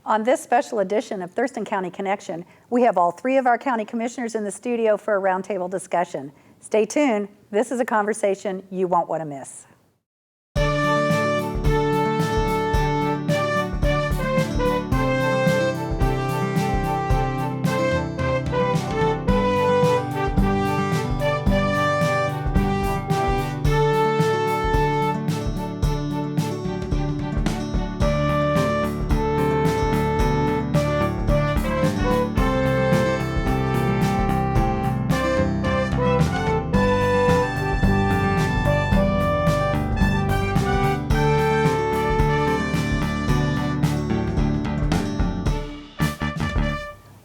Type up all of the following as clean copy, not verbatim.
On this special edition of Thurston County Connection, we have all three of our county commissioners in the studio for a roundtable discussion. Stay tuned. This is a conversation you won't want to miss.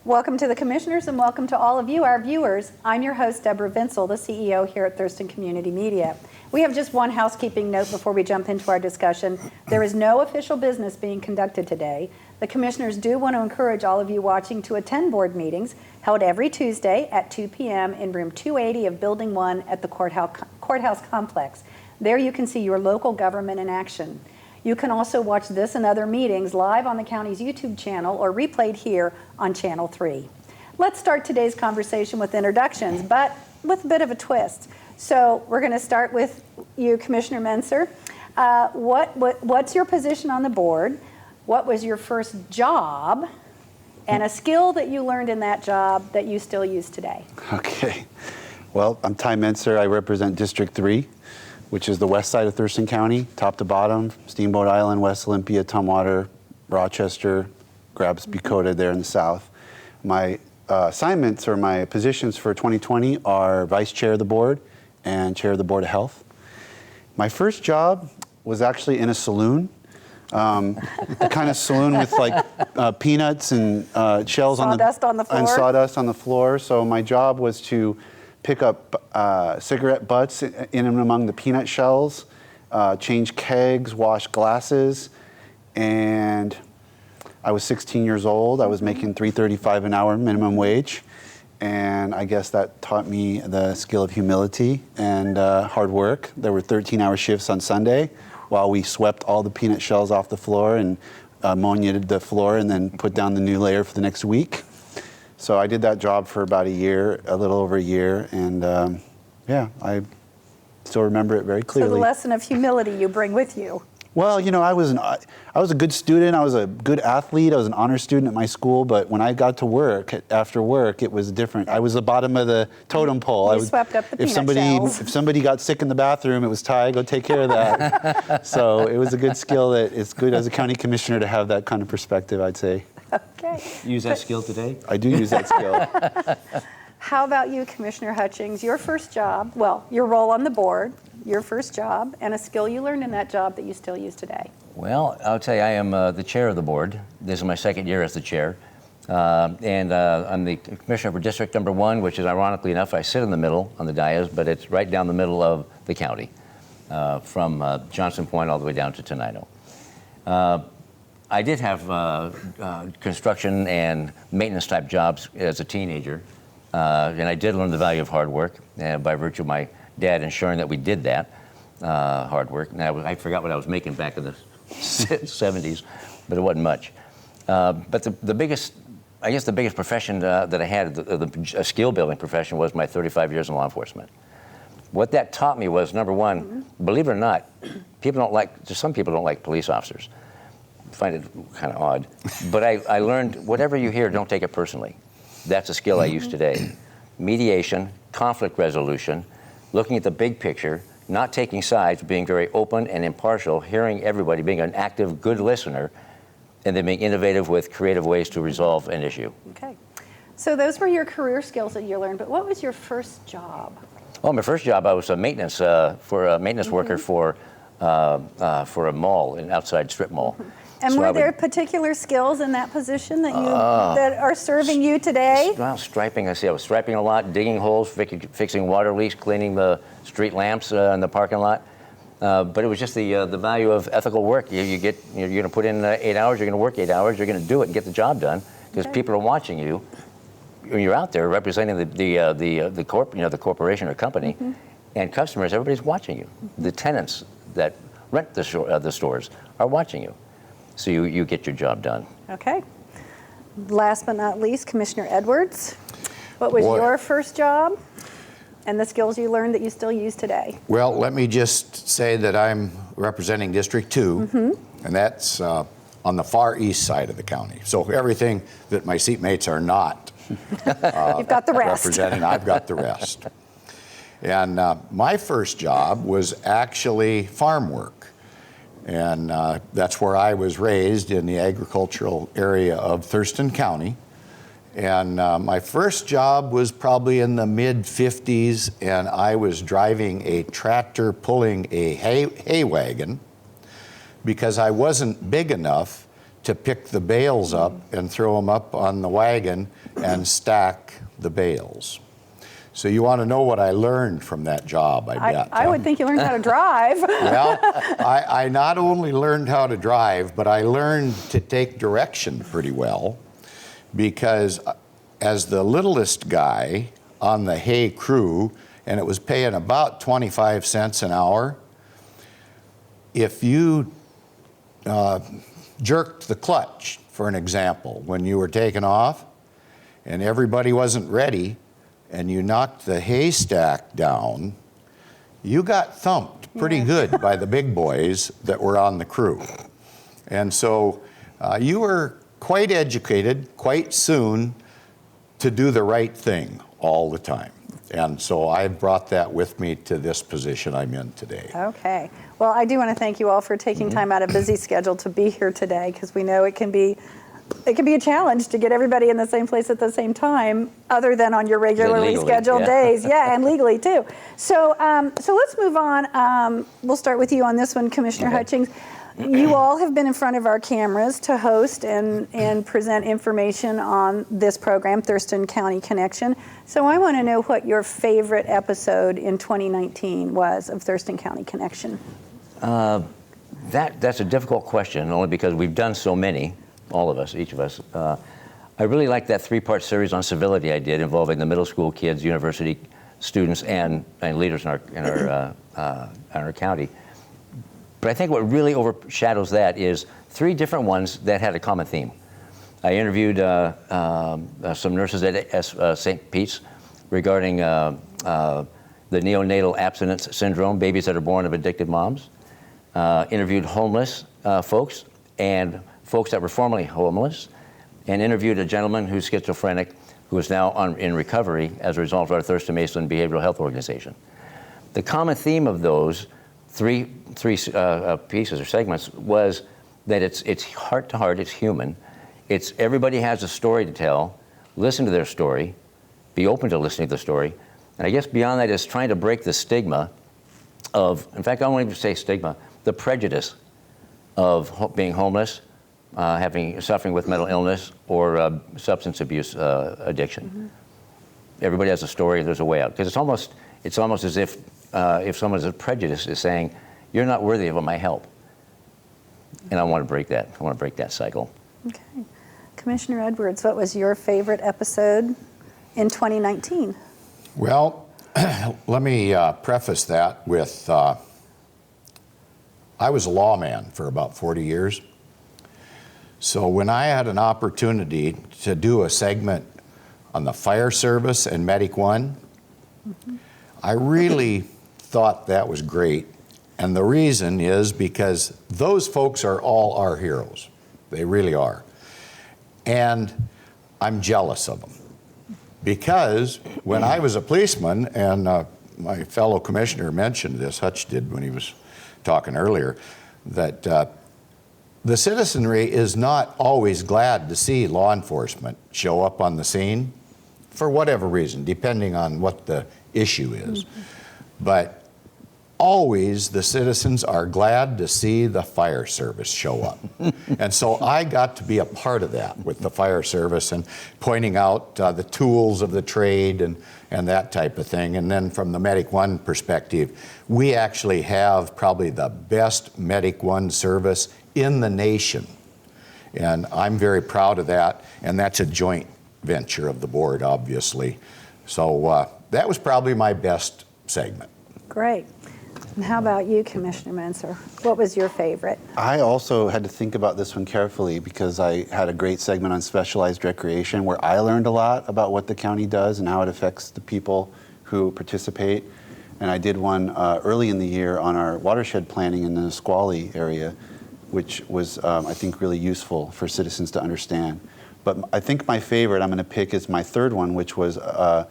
Welcome to the commissioners and welcome to all of you, our viewers. I'm your host, Deborah Vinsel, the CEO here at Thurston Community Media. We have just one housekeeping note before we jump into our discussion. There is no official business being conducted today. The commissioners do want to encourage all of you watching to attend board meetings held every Tuesday at 2 p.m. in room 280 of Building 1 at the courthouse complex. There you can see your local government in action. You can also watch this and other meetings live on the county's YouTube channel or replayed here on Channel 3. Let's start today's conversation with introductions, but with a bit of a twist. So we're going to start with you, Commissioner Mansur. What's your position on the board? What was your first job? And a skill that you learned in that job that you still use today? Okay. Well, I'm Ty Mansur. I represent District 3. Which is the west side of Thurston County, top to bottom, Steamboat Island, West Olympia, Tumwater, Rochester, Grabs-Bucota there in the south. My assignments or my positions for 2020 are Vice Chair of the Board and Chair of the Board of Health. My first job was actually in a saloon, the kind of saloon with like peanuts and shells sawdust on the floor. And sawdust on the floor. So my job was to pick up cigarette butts in and among the peanut shells, change kegs, wash glasses, and I was 16 years old. I was making $3.35 an hour minimum wage, and I guess that taught me the skill of humility and hard work. There were 13-hour shifts on Sunday while we swept all the peanut shells off the floor and ammonia-ed the floor and then put down the new layer for the next week. So I did that job for about a year, a little over a year, and yeah, I still remember it very clearly. So the lesson of humility you bring with you. Well, you know, I was a good student. I was a good athlete. I was an honor student at my school. But when I got to work, after work, it was different. I was the bottom of the totem pole. You swept up the peanut shells. If somebody got sick in the bathroom, it was Ty, go take care of that. So it was a good skill. That it's good as a county commissioner to have that kind of perspective, I'd say. Okay. Use that skill today? I do use that skill. How about you, Commissioner Hutchings? Your first job, well, your role on the board, your first job, and a skill you learned in that job that you still use today. Well, I'll tell you, I am the chair of the board. This is my second year as the chair. And I'm the commissioner for District Number 1, which is, ironically enough, I sit in the middle on the dais, but it's right down the middle of the county, from Johnson Point all the way down to Tenino. I did have construction and maintenance type jobs as a teenager, and I did learn the value of hard work by virtue of my dad ensuring that we did that hard work. And I forgot what I was making back in the 70s, but it wasn't much. But the biggest, I guess the biggest profession that I had, a skill building profession, was my 35 years in law enforcement. What that taught me was, number one, believe it or not, some people don't like police officers. Find it kind of odd, but I learned whatever you hear, don't take it personally. That's a skill I use today. Mediation, conflict resolution, looking at the big picture, not taking sides, being very open and impartial, hearing everybody, being an active, good listener, and then being innovative with creative ways to resolve an issue. Okay. So those were your career skills that you learned, but what was your first job? Oh, my first job, I was a maintenance worker for a mall, an outside strip mall. And so were there particular skills in that position that that are serving you today? Well, striping. I was striping a lot, digging holes, fixing water leaks, cleaning the street lamps in the parking lot. But it was just the value of ethical work. You're going to put in 8 hours. You're going to work 8 hours. You're going to do it and get the job done because people are watching you. When you're out there representing the corporation or company, and customers, everybody's watching you. The tenants that rent the stores are watching you. so you get your job done. Okay. Last but not least, Commissioner Edwards. What was Boy. your first job and the skills you learned that you still use today? Well, let me just say that I'm representing District 2, and that's on the far east side of the county. So everything that my seatmates are not You've got the rest. representing, I've got the rest. And my first job was actually farm work. And that's where I was raised, in the agricultural area of Thurston County. And my first job was probably in the mid-50s, and I was driving a tractor pulling a hay wagon because I wasn't big enough to pick the bales up and throw them up on the wagon and stack the bales. So you want to know what I learned from that job, I bet. I would think you learned how to drive. Well, I not only learned how to drive, but I learned to take direction pretty well, because as the littlest guy on the hay crew, and it was paying about 25 cents an hour, if you jerked the clutch, for an example, when you were taking off and everybody wasn't ready, and you knocked the haystack down, you got thumped pretty good by the big boys that were on the crew. And so you were quite educated quite soon to do the right thing all the time. And so I brought that with me to this position I'm in today. Okay. Well, I do want to thank you all for taking time out of a busy schedule to be here today, because we know it can be a challenge to get everybody in the same place at the same time, other than on your regularly Legally, scheduled yeah. days. Yeah, and legally too. So let's move on. We'll start with you on this one, Commissioner Okay. Hutchings. You all have been in front of our cameras to host and present information on this program, Thurston County Connection. So I want to know what your favorite episode in 2019 was of Thurston County Connection. That's a difficult question, only because we've done so many, all of us, each of us. I really like that 3-part series on civility I did, involving the middle school kids, university students, and leaders in our county. But I think what really overshadows that is 3 different ones that had a common theme. I interviewed some nurses at St. Pete's regarding the neonatal abstinence syndrome, babies that are born of addicted moms. Interviewed homeless folks and folks that were formerly homeless, and interviewed a gentleman who's schizophrenic, who is now in recovery as a result of our Thurston Mason Behavioral Health Organization. The common theme of those three pieces or segments was that it's heart to heart, it's human. It's everybody has a story to tell, listen to their story, be open to listening to the story. And I guess beyond that is trying to break the stigma of, in fact, I won't even say stigma, the prejudice of being homeless, suffering with mental illness, or substance abuse addiction. Everybody has a story, there's a way out. Because it's almost as if someone's prejudice is saying, you're not worthy of my help. And I want to break that. I want to break that cycle. Okay. Commissioner Edwards, what was your favorite episode in 2019? Well, let me preface that with, I was a lawman for about 40 years. So when I had an opportunity to do a segment on the fire service and Medic One, I really thought that was great. And the reason is because those folks are all our heroes. They really are. And I'm jealous of them. Because when I was a policeman, and my fellow commissioner mentioned this, Hutch did when he was talking earlier, that the citizenry is not always glad to see law enforcement show up on the scene for whatever reason, depending on what the issue is. But always the citizens are glad to see the fire service show up. And so I got to be a part of that with the fire service and pointing out the tools of the trade and that type of thing. And then from the Medic One perspective, we actually have probably the best Medic One service in the nation. And I'm very proud of that. And that's a joint venture of the board, obviously. So that was probably my best segment. Great. And how about you, Commissioner Mansur? What was your favorite? I also had to think about this one carefully because I had a great segment on specialized recreation where I learned a lot about what the county does and how it affects the people who participate. And I did one early in the year on our watershed planning in the Nisqually area, which was, I think, really useful for citizens to understand. But I think my favorite I'm going to pick is my third one, which was our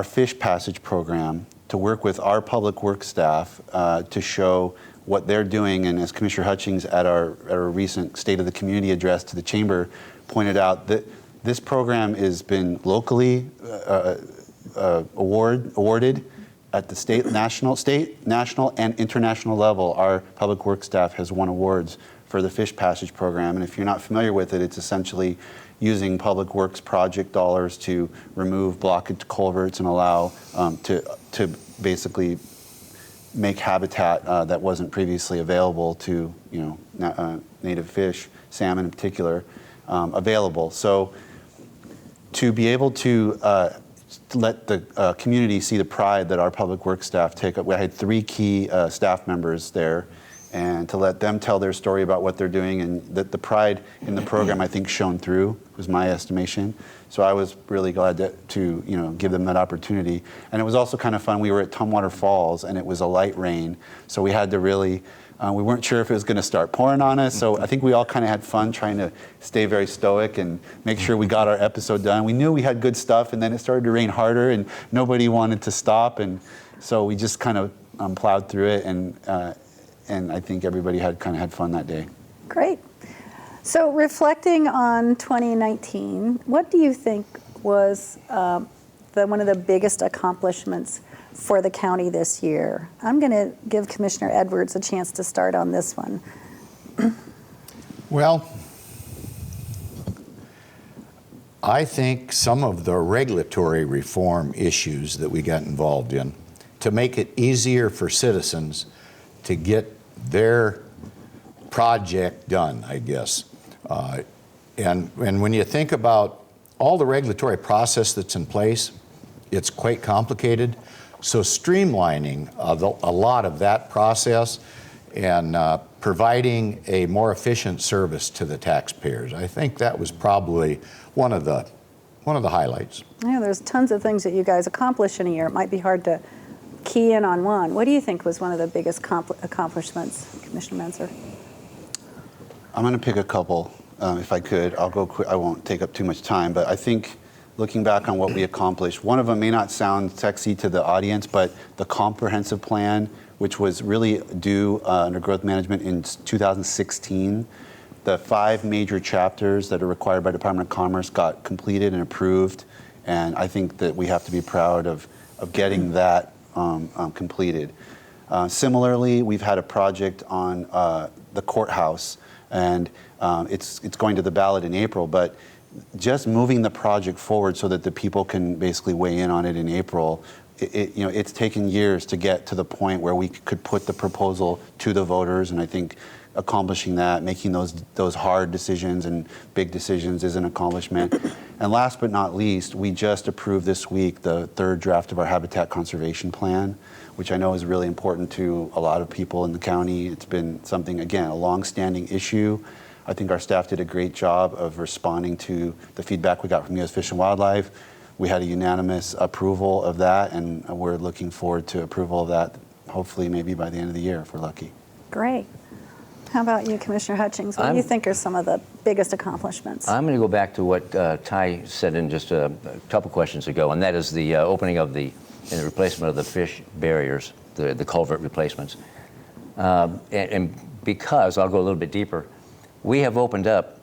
fish passage program, to work with our public works staff to show what they're doing. And as Commissioner Hutchings at our recent State of the Community address to the Chamber pointed out, that this program has been locally awarded at the state, national, and international level. Our public works staff has won awards for the fish passage program. And if you're not familiar with it, it's essentially using public works project dollars to remove blockage culverts and allow to basically make habitat that wasn't previously available to native fish, salmon in particular, available. So to be able to let the community see the pride that our public works staff take up. We had 3 key staff members there, and to let them tell their story about what they're doing, and that the pride in the program, I think, shone through, was my estimation. So I was really glad to give them that opportunity. And it was also kind of fun. We were at Tumwater Falls, and it was a light rain, so we had to really, we weren't sure if it was going to start pouring on us, so I think we all kind of had fun trying to stay very stoic and make sure we got our episode done. We knew we had good stuff, and then it started to rain harder, and nobody wanted to stop, and so we just kind of plowed through it, and I think everybody had fun that day. Great. So reflecting on 2019, what do you think was one of the biggest accomplishments for the county this year? I'm going to give Commissioner Edwards a chance to start on this one. Well, I think some of the regulatory reform issues that we got involved in to make it easier for citizens to get their project done, I guess. And when you think about all the regulatory process that's in place, it's quite complicated. So streamlining a lot of that process and providing a more efficient service to the taxpayers, I think that was probably one of the highlights. Yeah, there's tons of things that you guys accomplish in a year. It might be hard to key in on one. What do you think was one of the biggest accomplishments, Commissioner Mansur? I'm going to pick a couple, if I could. I'll go quick. I won't take up too much time, but I think looking back on what we accomplished, one of them may not sound sexy to the audience, but the comprehensive plan, which was really due under growth management in 2016, the 5 major chapters that are required by Department of Commerce got completed and approved, and I think that we have to be proud of getting that completed. Similarly, we've had a project on the courthouse, and it's going to the ballot in April, but just moving the project forward so that the people can basically weigh in on it in April, it's taken years to get to the point where we could put the proposal to the voters, and I think accomplishing that, making those hard decisions and big decisions is an accomplishment. And last but not least, we just approved this week the 3rd draft of our habitat conservation plan, which I know is really important to a lot of people in the county. It's been something, again, a long-standing issue. I think our staff did a great job of responding to the feedback we got from U.S. Fish and Wildlife. We had a unanimous approval of that, and we're looking forward to approval of that, hopefully maybe by the end of the year if we're lucky. Great. How about you, Commissioner Hutchings? What do you think are some of the biggest accomplishments? I'm going to go back to what Ty said in just a couple questions ago, and that is the opening of and the replacement of the fish barriers, the culvert replacements. And because, I'll go a little bit deeper, we have opened up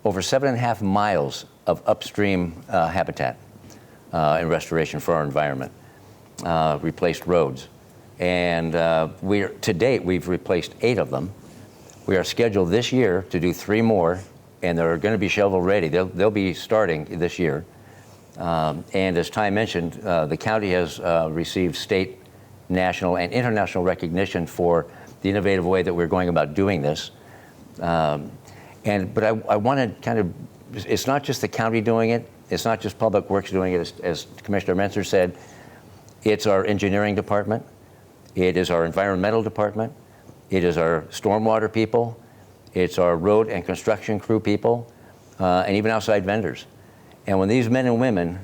over 7.5 miles of upstream habitat and restoration for our environment, replaced roads. And to date, we've replaced 8 of them. We are scheduled this year to do 3 more, and they're going to be shovel ready. They'll be starting this year. And as Ty mentioned, the county has received state, national, and international recognition for the innovative way that we're going about doing this. But I want to kind of, it's not just the county doing it, it's not just Public Works doing it, as Commissioner Mansur said, it's our engineering department, It is our environmental department. It is our stormwater people. It's our road and construction crew people, and even outside vendors. And when these men and women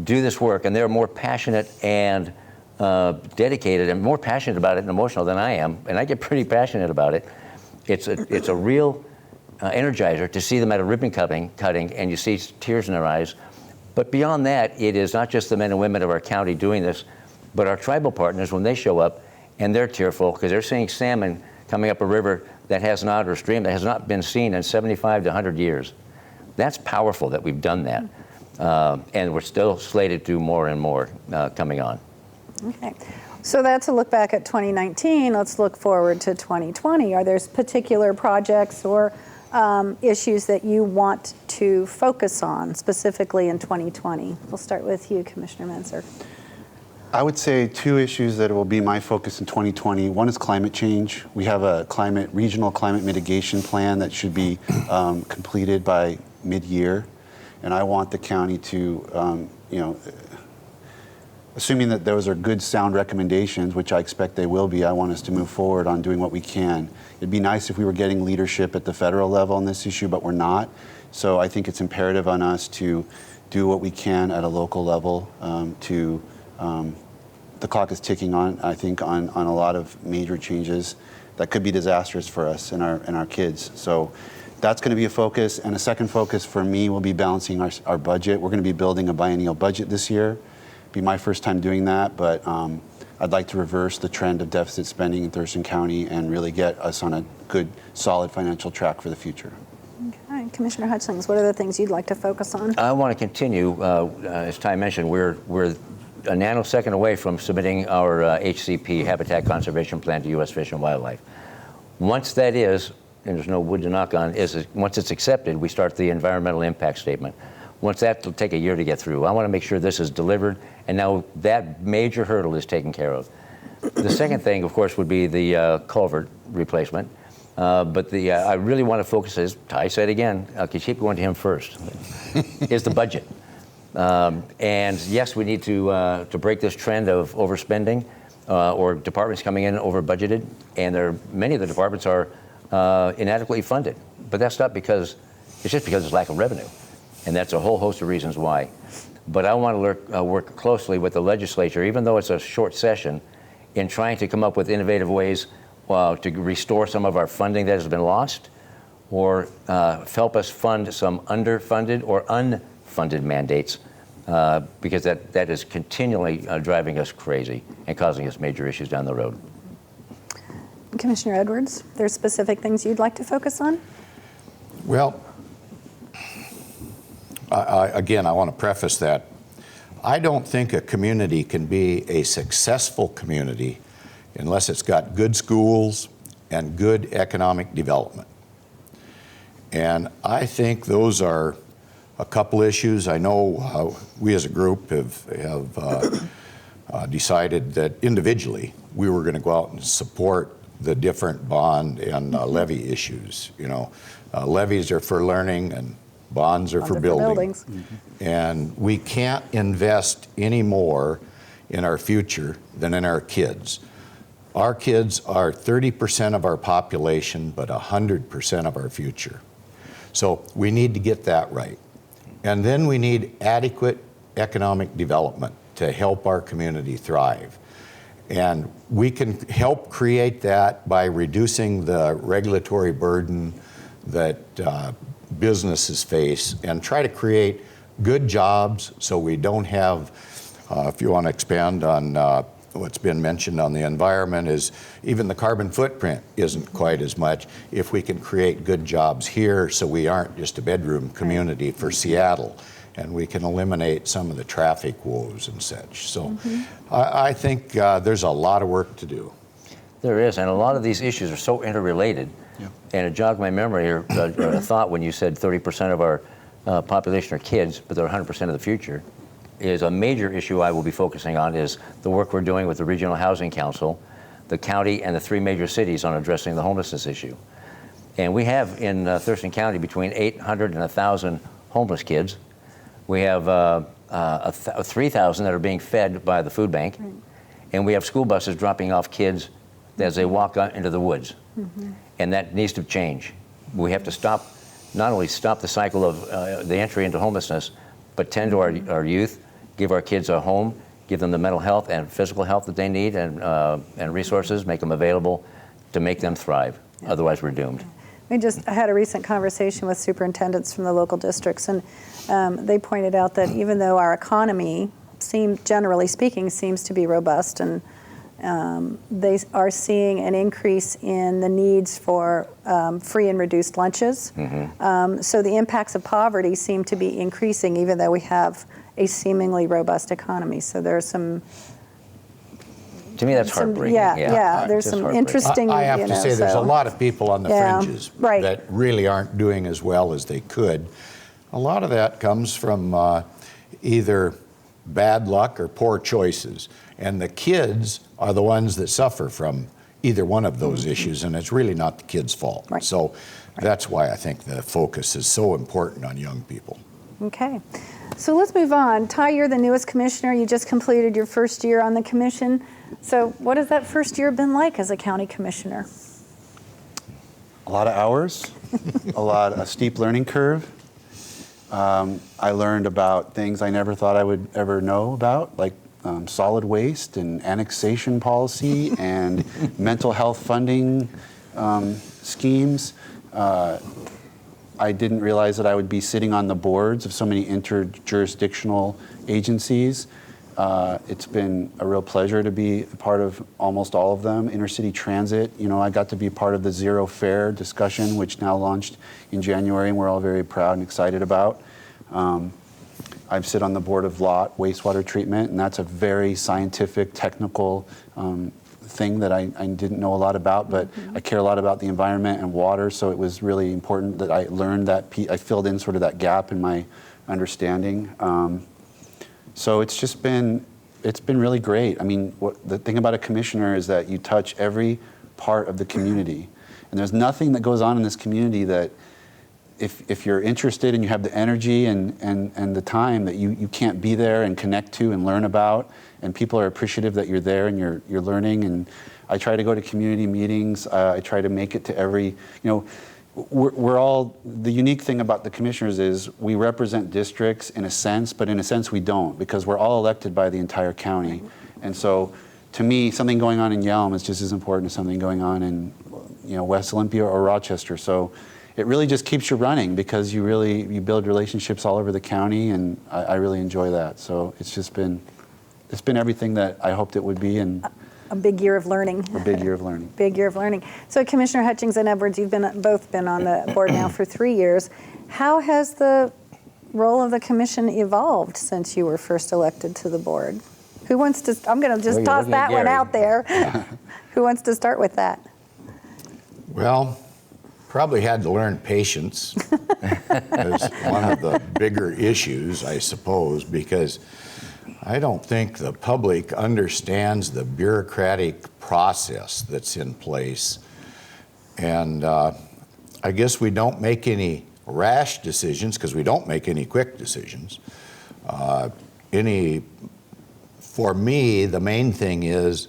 do this work, and they're more passionate and dedicated and more passionate about it and emotional than I am, and I get pretty passionate about it, it's a real energizer to see them at a ribbon cutting, and you see tears in their eyes. But beyond that, it is not just the men and women of our county doing this, but our tribal partners when they show up, and they're tearful because they're seeing salmon coming up a river that has not, or a stream that has not been seen in 75 to 100 years. That's powerful that we've done that. And we're still slated to do more and more coming on. Okay. So that's a look back at 2019. Let's look forward to 2020. Are there particular projects or issues that you want to focus on specifically in 2020? We'll start with you, Commissioner Mansur. I would say two issues that will be my focus in 2020. One is climate change. We have a regional climate mitigation plan that should be completed by mid-year. And I want the county to, assuming that those are good, sound recommendations, which I expect they will be, I want us to move forward on doing what we can. It'd be nice if we were getting leadership at the federal level on this issue, but we're not. So I think it's imperative on us to do what we can at a local level the clock is ticking on, I think, on a lot of major changes that could be disastrous for us and our kids. So that's going to be a focus. And a second focus for me will be balancing our budget. We're going to be building a biennial budget this year. It'll be my first time doing that, but I'd like to reverse the trend of deficit spending in Thurston County and really get us on a good, solid financial track for the future. Okay. Commissioner Hutchings, what are the things you'd like to focus on? I want to continue, as Ty mentioned, we're a nanosecond away from submitting our HCP Habitat Conservation Plan to U.S. Fish and Wildlife. Once that is, and there's no wood to knock on, once it's accepted, we start the environmental impact statement. Once that will take a year to get through. I want to make sure this is delivered, and now that major hurdle is taken care of. The second thing, of course, would be the culvert replacement. But I really want to focus, as Ty said again, I could keep going to him first, is the budget. And yes, we need to break this trend of overspending or departments coming in over budgeted, and many of the departments are inadequately funded. But that's not because, it's just because there's lack of revenue. And that's a whole host of reasons why. But I want to work closely with the legislature, even though it's a short session, in trying to come up with innovative ways to restore some of our funding that has been lost, or help us fund some underfunded or unfunded mandates, because that is continually driving us crazy and causing us major issues down the road. Commissioner Edwards, there's specific things you'd like to focus on? Well, again, I want to preface that. I don't think a community can be a successful community unless it's got good schools and good economic development. And I think those are a couple issues. I know we as a group have decided that individually we were going to go out and support the different bond and levy issues. You know, levies are for learning and bonds are for building. Mm-hmm. And we can't invest any more in our future than in our kids. Our kids are 30% of our population, but 100% of our future. So we need to get that right. And then we need adequate economic development to help our community thrive. And we can help create that by reducing the regulatory burden that businesses face and try to create good jobs so we don't have, if you want to expand on what's been mentioned on the environment, is even the carbon footprint isn't quite as much if we can create good jobs here so we aren't just a bedroom community for Seattle, and we can eliminate some of the traffic woes and such. So I think there's a lot of work to do. There is, and a lot of these issues are so interrelated. Yeah. And it jogged my memory, or a thought when you said 30% of our population are kids, but they're 100% of the future. Is a major issue I will be focusing on is the work we're doing with the Regional Housing Council, the county, and the 3 major cities on addressing the homelessness issue. And we have in Thurston County between 800 and 1,000 homeless kids. We have 3,000 that are being fed by the food bank. Right. and we have school buses dropping off kids as they walk out into the woods. And that needs to change. We have to not only stop the cycle of the entry into homelessness, but tend to our youth, give our kids a home, give them the mental health and physical health that they need, and resources, make them available to make them thrive. Otherwise, we're doomed. We just had a recent conversation with superintendents from the local districts, and they pointed out that even though our economy, generally speaking, seems to be robust, and they are seeing an increase in the needs for free and reduced lunches. So the impacts of poverty seem to be increasing, even though we have a seemingly robust economy. So there's some. To me, that's heartbreaking. There's some interesting. I have to say, there's a lot of people on the fringes right. that really aren't doing as well as they could. A lot of that comes from either bad luck or poor choices. And the kids are the ones that suffer from either one of those issues, and it's really not the kids' fault. Right. So that's why I think the focus is so important on young people. Okay. So let's move on. Ty, you're the newest commissioner. You just completed your first year on the commission. So what has that first year been like as a county commissioner? A lot of hours, a steep learning curve. I learned about things I never thought I would ever know about, like solid waste and annexation policy and mental health funding schemes. I didn't realize that I would be sitting on the boards of so many interjurisdictional agencies. It's been a real pleasure to be a part of almost all of them. Intercity transit, I got to be part of the Zero Fare discussion, which now launched in January, and we're all very proud and excited about. I've sit on the board of LOT, wastewater treatment, and that's a very scientific, technical thing that I didn't know a lot about, but I care a lot about the environment and water, so it was really important that I learned that, I filled in sort of that gap in my understanding. So it's been really great. I mean, the thing about a commissioner is that you touch every part of the community, and there's nothing that goes on in this community that if you're interested and you have the energy and the time that you can't be there and connect to and learn about, and people are appreciative that you're there and you're learning. And I try to go to community meetings. I try to make it to every, we're all, the unique thing about the commissioners is we represent districts in a sense, but in a sense we don't, because we're all elected by the entire county. And so to me, something going on in Yelm is just as important as something going on in West Olympia or Rochester. So it really just keeps you running because you build relationships all over the county, and I really enjoy that. So it's been everything that I hoped it would be, and a big year of learning. A big year of learning. Big year of learning. So Commissioner Hutchings and Edwards, you've both been on the board now for 3 years. How has the role of the commission evolved since you were first elected to the board? Who wants to? I'm going to just toss that one out there. Who wants to start with that? Well, probably had to learn patience as one of the bigger issues, I suppose, because I don't think the public understands the bureaucratic process that's in place. And I guess we don't make any rash decisions because we don't make any quick decisions. For me, the main thing is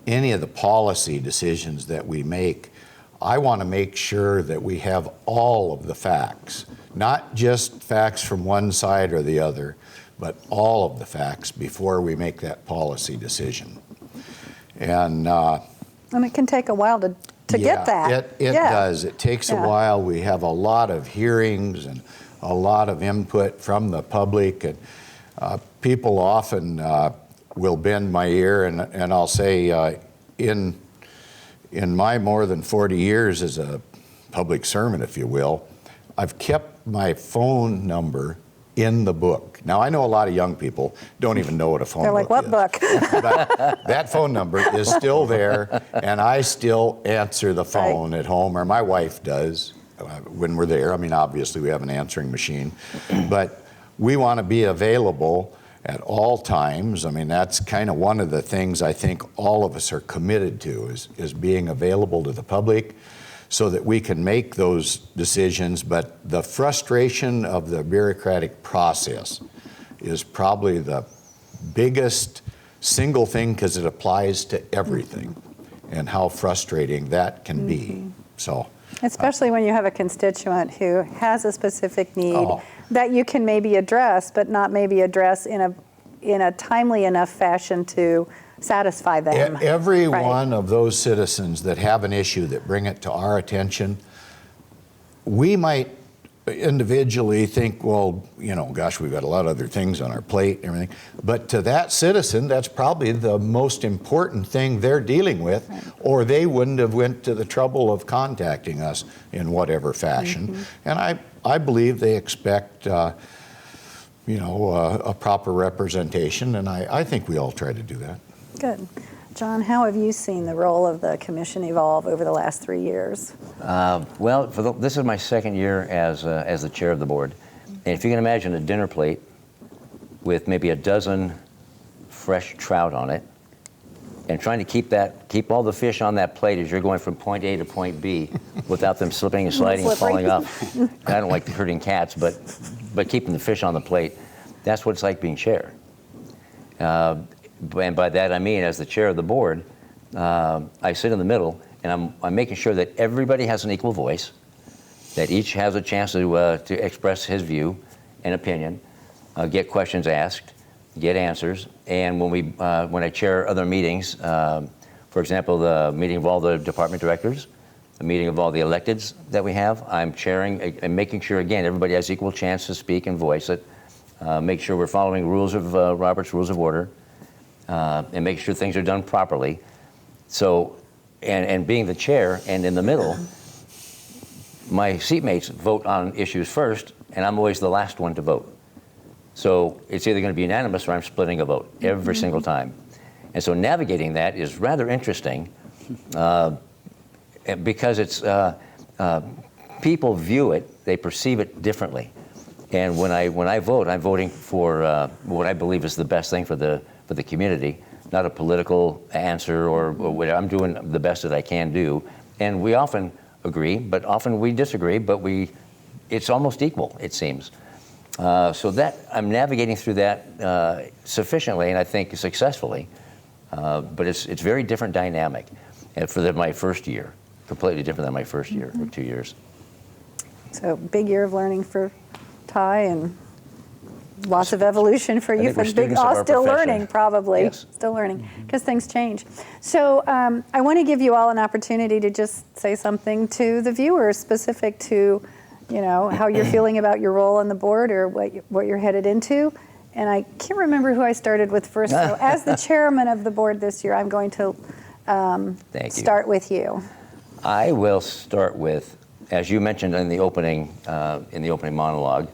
any of the policy decisions that we make, I want to make sure that we have all of the facts, not just facts from one side or the other, but all of the facts before we make that policy decision. And it can take a while to get that. It does. It takes a while. We have a lot of hearings and a lot of input from the public, and people often will bend my ear, and I'll say in my more than 40 years as a public servant, if you will, I've kept my phone number in the book. Now, I know a lot of young people don't even know what a phone book is. They're like, what book? But that phone number is still there, and I still answer the phone at home, or my wife does when we're there. I mean, obviously, we have an answering machine. But we want to be available at all times. I mean, that's kind of one of the things I think all of us are committed to is being available to the public so that we can make those decisions. But the frustration of the bureaucratic process is probably the biggest single thing because it applies to everything, and how frustrating that can be. So, Especially when you have a constituent who has a specific need Oh. that you can maybe address, but not maybe address in a timely enough fashion to satisfy them. every Right. one of those citizens that have an issue that bring it to our attention, we might individually think, well, gosh, we've got a lot of other things on our plate and everything. But to that citizen, that's probably the most important thing they're dealing with, or they wouldn't have went to the trouble of contacting us in whatever fashion. And I believe they expect, a proper representation, and I think we all try to do that. Good. John, how have you seen the role of the commission evolve over the last 3 years? Well, this is my second year as the chair of the board. And if you can imagine a dinner plate with maybe a dozen fresh trout on it, and trying to keep all the fish on that plate as you're going from point A to point B without them slipping and sliding and falling off. I don't like hurting cats, but keeping the fish on the plate, that's what it's like being chair. And by that I mean, as the chair of the board, I sit in the middle, and I'm making sure that everybody has an equal voice, that each has a chance to express his view and opinion, get questions asked, get answers. And when I chair other meetings, for example, the meeting of all the department directors, the meeting of all the electeds that we have, I'm chairing and making sure, again, everybody has equal chance to speak and voice it, make sure we're following Robert's Rules of Order, and make sure things are done properly. So, and being the chair and in the middle, my seatmates vote on issues first, and I'm always the last one to vote. So it's either going to be unanimous or I'm splitting a vote every single time. And so navigating that is rather interesting because it's people view it, they perceive it differently. And when I vote, I'm voting for what I believe is the best thing for the community, not a political answer or whatever. I'm doing the best that I can do. And we often agree, but often we disagree, but it's almost equal, it seems. So that I'm navigating through that sufficiently, and I think successfully. But it's very different dynamic for my first year, completely different than my first year or 2 years. So big year of learning for Ty, and lots of evolution for you. think we're students of our Still profession. learning, probably. Yes. Still learning, because things change. So I want to give you all an opportunity to just say something to the viewers specific to, how you're feeling about your role on the board or what you're headed into. And I can't remember who I started with first. So as the chairman of the board this year, I'm going to start with you. I will start with, as you mentioned in the opening monologue,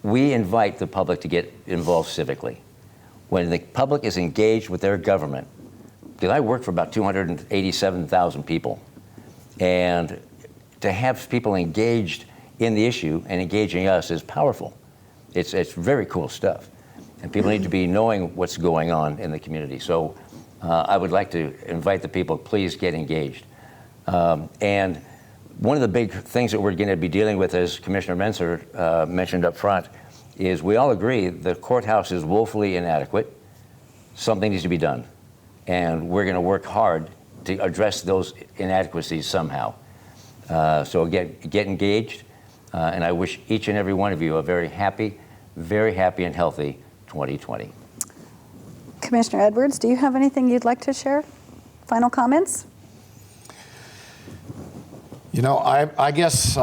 we invite the public to get involved civically. When the public is engaged with their government, because I work for about 287,000 people, and to have people engaged in the issue and engaging us is powerful. It's very cool stuff. And people need to be knowing what's going on in the community. So I would like to invite the people, please get engaged. And one of the big things that we're going to be dealing with, as Commissioner Mansur mentioned up front, is we all agree the courthouse is woefully inadequate. Something needs to be done. And we're going to work hard to address those inadequacies somehow. So again, get engaged. And I wish each and every one of you a very happy and healthy 2020. Commissioner Edwards, do you have anything you'd like to share? Final comments? I guess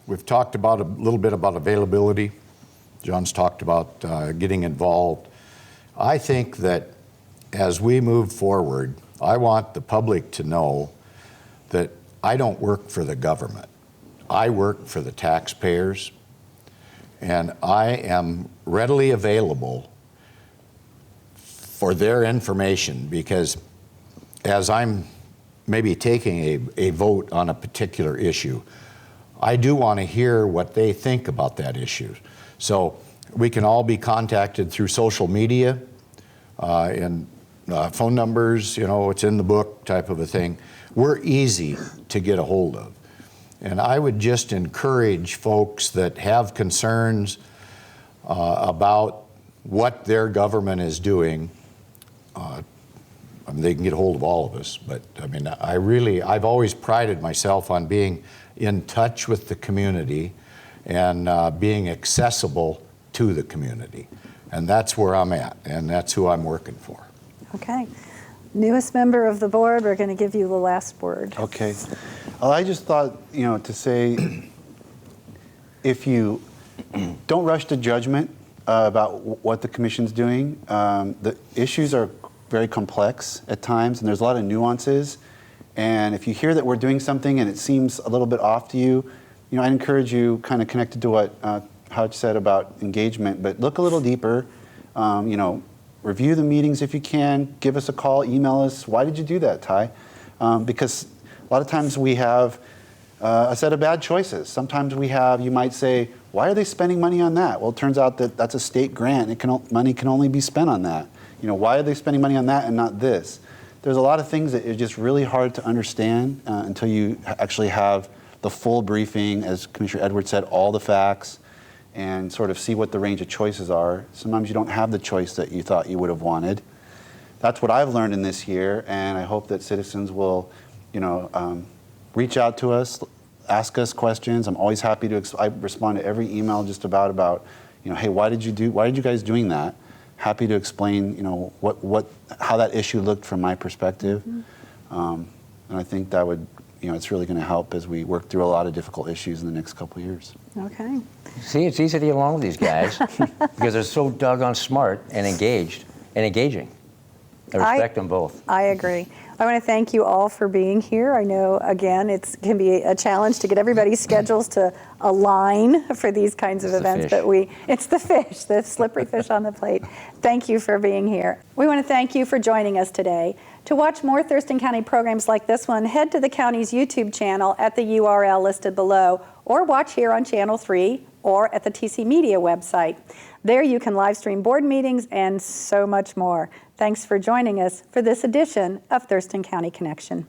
we've talked about a little bit about availability. John's talked about getting involved. I think that as we move forward, I want the public to know that I don't work for the government. I work for the taxpayers, and I am readily available for their information, because as I'm maybe taking a vote on a particular issue, I do want to hear what they think about that issue. So we can all be contacted through social media and phone numbers, it's in the book type of a thing. We're easy to get a hold of. And I would just encourage folks that have concerns about what their government is doing. I mean, they can get a hold of all of us, but I mean, I've always prided myself on being in touch with the community and being accessible to the community. And that's where I'm at, and that's who I'm working for. Okay. Newest member of the board, we're going to give you the last word. Okay. Well, I just thought, to say, if you don't rush to judgment about what the commission's doing, the issues are very complex at times, and there's a lot of nuances. And if you hear that we're doing something and it seems a little bit off to you, I'd encourage you, kind of connected to what Hutch said about engagement, but look a little deeper. Review the meetings if you can. Give us a call, email us. Why did you do that, Ty? Because a lot of times we have a set of bad choices. Sometimes you might say, why are they spending money on that? Well, it turns out that that's a state grant. Money can only be spent on that. Why are they spending money on that and not this? There's a lot of things that are just really hard to understand until you actually have the full briefing, as Commissioner Edwards said, all the facts, and sort of see what the range of choices are. Sometimes you don't have the choice that you thought you would have wanted. That's what I've learned in this year, and I hope that citizens will, reach out to us, ask us questions. I'm always happy to. I respond to every email just about, hey, why did you guys doing that? Happy to explain, how that issue looked from my perspective, and I think that would, it's really going to help as we work through a lot of difficult issues in the next couple of years. Okay. See, it's easy to get along with these guys because they're so doggone smart and engaged and engaging. I respect them both. I agree. I want to thank you all for being here. I know, again, it can be a challenge to get everybody's schedules to align for these kinds of events, but it's the fish, the slippery fish on the plate. Thank you for being here. We want to thank you for joining us today. To watch more Thurston County programs like this one, head to the county's YouTube channel at the URL listed below, or watch here on Channel 3 or at the TC Media website. There you can live stream board meetings and so much more. Thanks for joining us for this edition of Thurston County Connection.